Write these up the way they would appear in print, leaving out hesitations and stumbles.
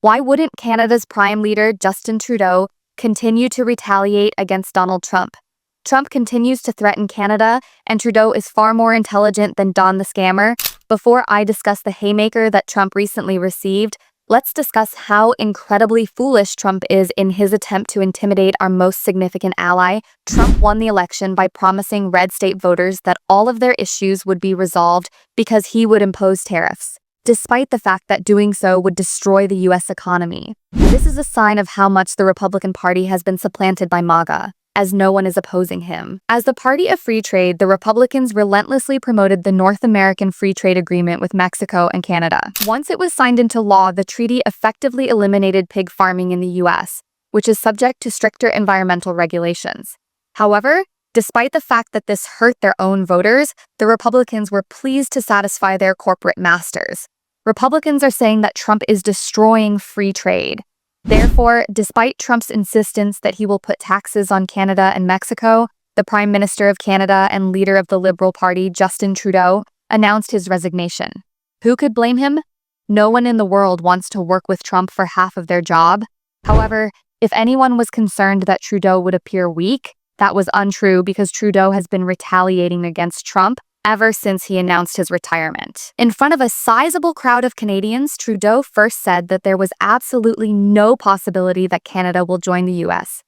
Why wouldn't Canada's Prime Leader Justin Trudeau continue to retaliate against Donald Trump? Trump continues to threaten Canada, and Trudeau is far more intelligent than Don the Scammer. Before I discuss the haymaker that Trump recently received, let's discuss how incredibly foolish Trump is in his attempt to intimidate our most significant ally. Trump won the election by promising red state voters that all of their issues would be resolved because he would impose tariffs, despite the fact that doing so would destroy the U.S. economy. This is a sign of how much the Republican Party has been supplanted by MAGA, as no one is opposing him. As the party of free trade, the Republicans relentlessly promoted the North American Free Trade Agreement with Mexico and Canada. Once it was signed into law, the treaty effectively eliminated pig farming in the U.S., which is subject to stricter environmental regulations. However, despite the fact that this hurt their own voters, the Republicans were pleased to satisfy their corporate masters. Republicans are saying that Trump is destroying free trade. Therefore, despite Trump's insistence that he will put taxes on Canada and Mexico, the Prime Minister of Canada and leader of the Liberal Party, Justin Trudeau, announced his resignation. Who could blame him? No one in the world wants to work with Trump for half of their job. However, if anyone was concerned that Trudeau would appear weak, that was untrue because Trudeau has been retaliating against Trump ever since he announced his retirement. In front of a sizable crowd of Canadians, Trudeau first said that there was absolutely no possibility that Canada will join the U.S.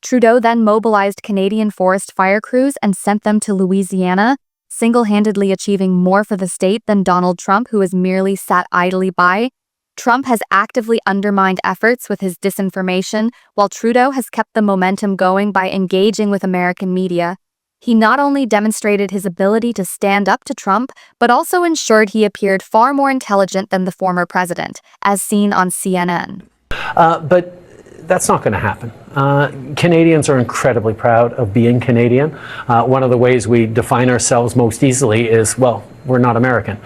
Trudeau then mobilized Canadian forest fire crews and sent them to Louisiana, single-handedly achieving more for the state than Donald Trump, who has merely sat idly by. Trump has actively undermined efforts with his disinformation, while Trudeau has kept the momentum going by engaging with American media. He not only demonstrated his ability to stand up to Trump, but also ensured he appeared far more intelligent than the former president, as seen on CNN. But that's not going to happen. Canadians are incredibly proud of being Canadian. One of the ways we define ourselves most easily is, well, we're not American.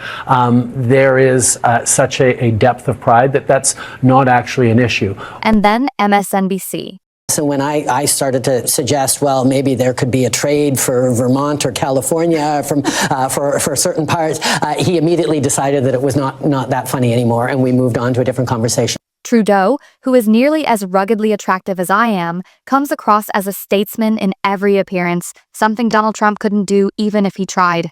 There is such a depth of pride that that's not actually an issue. And then MSNBC. So when I started to suggest, well, maybe there could be a trade for Vermont or California for certain parts, he immediately decided that it was not that funny anymore, and we moved on to a different conversation. Trudeau, who is nearly as ruggedly attractive as I am, comes across as a statesman in every appearance, something Donald Trump couldn't do even if he tried.